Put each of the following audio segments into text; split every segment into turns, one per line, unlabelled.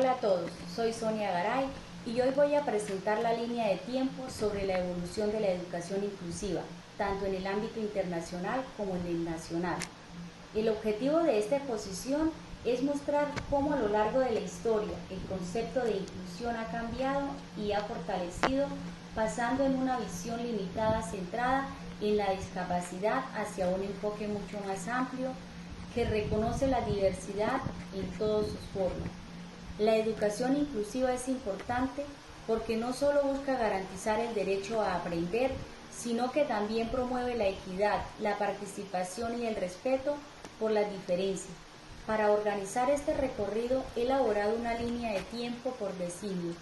Hola a todos, soy Sonia Garay y hoy voy a presentar la línea de tiempo sobre la evolución de la educación inclusiva, tanto en el ámbito internacional como en el nacional. El objetivo de esta exposición es mostrar cómo a lo largo de la historia el concepto de inclusión ha cambiado y ha fortalecido, pasando en una visión limitada centrada en la discapacidad hacia un enfoque mucho más amplio que reconoce la diversidad en todas sus formas. La educación inclusiva es importante porque no solo busca garantizar el derecho a aprender, sino que también promueve la equidad, la participación y el respeto por las diferencias. Para organizar este recorrido he elaborado una línea de tiempo por decenio,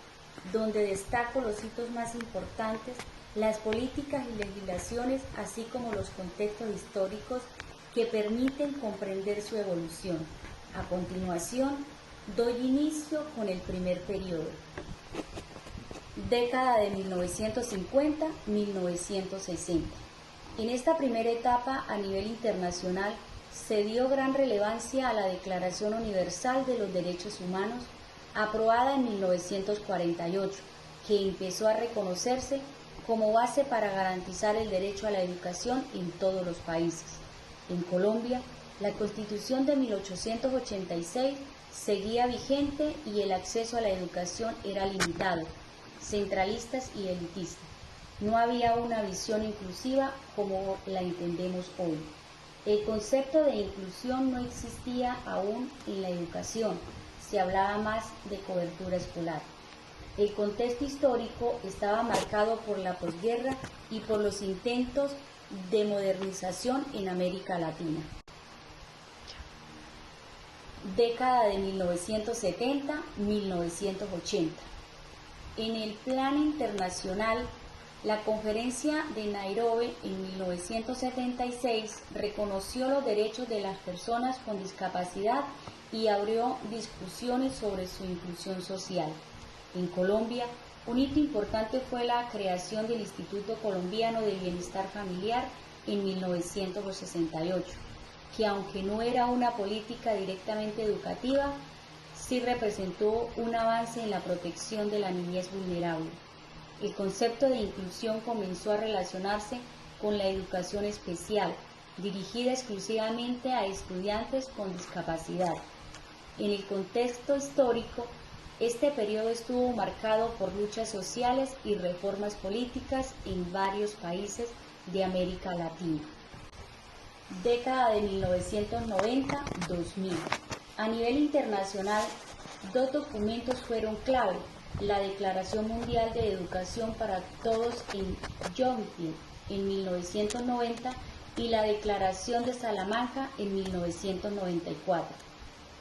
donde destaco los hitos más importantes, las políticas y legislaciones, así como los contextos históricos que permiten comprender su evolución. A continuación, doy inicio con el primer periodo. Década de 1950-1960. En esta primera etapa, a nivel internacional, se dio gran relevancia a la Declaración Universal de los Derechos Humanos, aprobada en 1948, que empezó a reconocerse como base para garantizar el derecho a la educación en todos los países. En Colombia, la Constitución de 1886 seguía vigente y el acceso a la educación era limitado, centralistas y elitistas. No había una visión inclusiva como la entendemos hoy. El concepto de inclusión no existía aún en la educación, se hablaba más de cobertura escolar. El contexto histórico estaba marcado por la posguerra y por los intentos de modernización en América Latina. Década de 1970-1980. En el plano internacional, la Conferencia de Nairobi en 1976 reconoció los derechos de las personas con discapacidad y abrió discusiones sobre su inclusión social. En Colombia, un hito importante fue la creación del Instituto Colombiano de Bienestar Familiar en 1968, que aunque no era una política directamente educativa, sí representó un avance en la protección de la niñez vulnerable. El concepto de inclusión comenzó a relacionarse con la educación especial, dirigida exclusivamente a estudiantes con discapacidad. En el contexto histórico, este periodo estuvo marcado por luchas sociales y reformas políticas en varios países de América Latina. Década de 1990-2000. A nivel internacional, dos documentos fueron clave: la Declaración Mundial de Educación para Todos en Yonville en 1990 y la Declaración de Salamanca en 1994.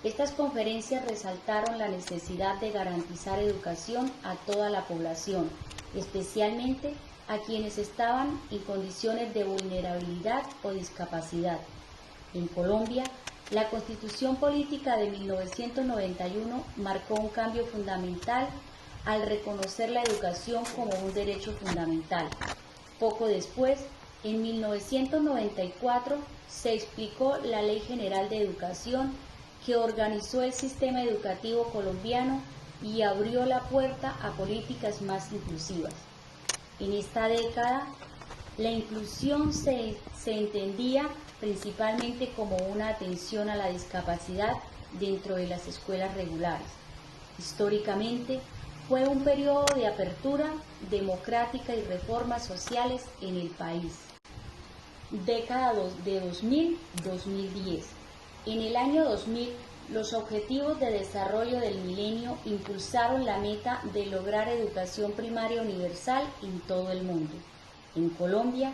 Estas conferencias resaltaron la necesidad de garantizar educación a toda la población, especialmente a quienes estaban en condiciones de vulnerabilidad o discapacidad. En Colombia, la Constitución Política de 1991 marcó un cambio fundamental al reconocer la educación como un derecho fundamental. Poco después, en 1994, se explicó la Ley General de Educación, que organizó el sistema educativo colombiano y abrió la puerta a políticas más inclusivas. En esta década, la inclusión se entendía principalmente como una atención a la discapacidad dentro de las escuelas regulares. Históricamente, fue un periodo de apertura democrática y reformas sociales en el país. Década de 2000-2010. En el año 2000, los Objetivos de Desarrollo del Milenio impulsaron la meta de lograr educación primaria universal en todo el mundo. En Colombia,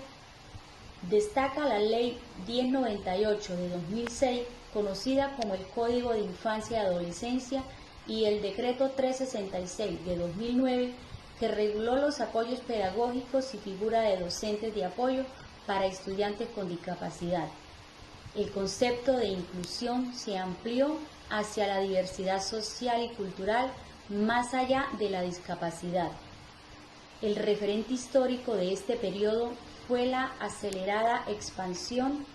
destaca la Ley 1098 de 2006, conocida como el Código de Infancia y Adolescencia, y el Decreto 366 de 2009, que reguló los apoyos pedagógicos y figura de docentes de apoyo para estudiantes con discapacidad. El concepto de inclusión se amplió hacia la diversidad social y cultural más allá de la discapacidad. El referente histórico de este periodo fue la acelerada expansión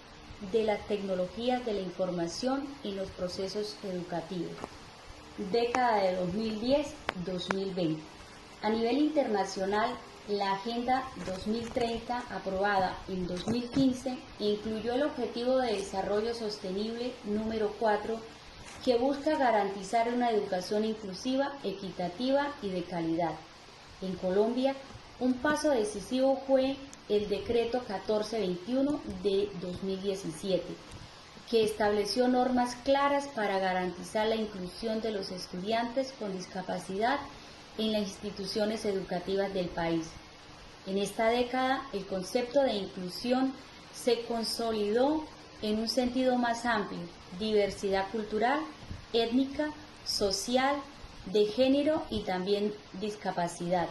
de las tecnologías de la información en los procesos educativos. década de 2010-2020. A nivel internacional, la Agenda 2030, aprobada en 2015, incluyó el Objetivo de Desarrollo Sostenible número 4, que busca garantizar una educación inclusiva, equitativa y de calidad. En Colombia, un paso decisivo fue el Decreto 1421 de 2017, que estableció normas claras para garantizar la inclusión de los estudiantes con discapacidad en las instituciones educativas del país. En esta década, el concepto de inclusión se consolidó en un sentido más amplio: diversidad cultural, étnica, social, de género y también discapacidad.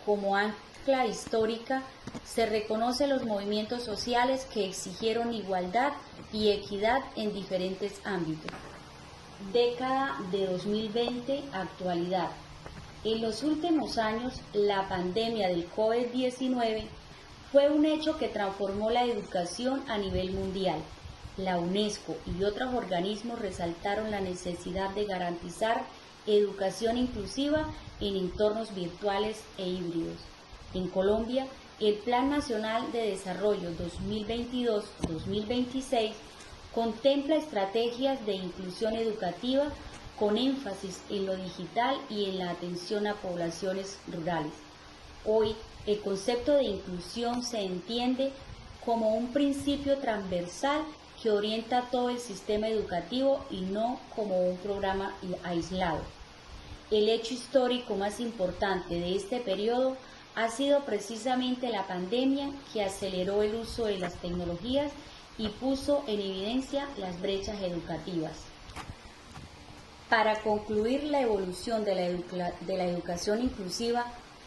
Como ancla histórica, se reconocen los movimientos sociales que exigieron igualdad y equidad en diferentes ámbitos. Década de 2020, actualidad. En los últimos años, la pandemia del COVID-19 fue un hecho que transformó la educación a nivel mundial. La UNESCO y otros organismos resaltaron la necesidad de garantizar educación inclusiva en entornos virtuales e híbridos. En Colombia, el Plan Nacional de Desarrollo 2022-2026 contempla estrategias de inclusión educativa con énfasis en lo digital y en la atención a poblaciones rurales. Hoy, el concepto de inclusión se entiende como un principio transversal que orienta todo el sistema educativo y no como un programa aislado. El hecho histórico más importante de este periodo ha sido precisamente la pandemia, que aceleró el uso de las tecnologías y puso en evidencia las brechas educativas. Para concluir, la evolución de la educación inclusiva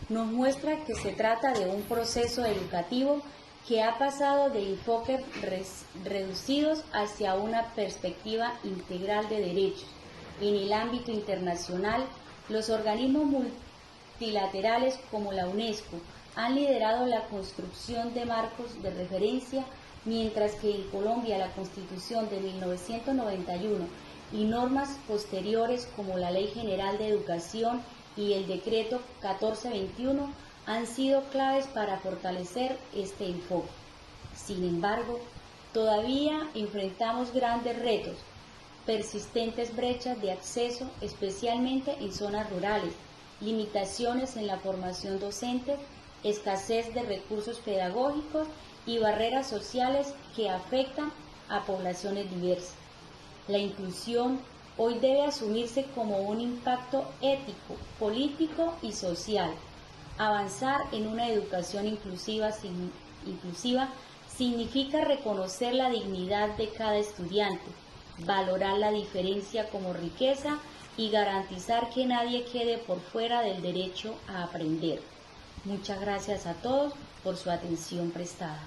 nos muestra que se trata de un proceso educativo que ha pasado de enfoques reducidos hacia una perspectiva integral de derechos. En el ámbito internacional, los organismos multilaterales como la UNESCO han liderado la construcción de marcos de referencia, mientras que en Colombia la Constitución de 1991 y normas posteriores como la Ley General de Educación y el Decreto 1421 han sido claves para fortalecer este enfoque. Sin embargo, todavía enfrentamos grandes retos: persistentes brechas de acceso, especialmente en zonas rurales, limitaciones en la formación docente, escasez de recursos pedagógicos y barreras sociales que afectan a poblaciones diversas. La inclusión hoy debe asumirse como un impacto ético, político y social. Avanzar en una educación inclusiva significa reconocer la dignidad de cada estudiante, valorar la diferencia como riqueza y garantizar que nadie quede por fuera del derecho a aprender. Muchas gracias a todos por su atención prestada.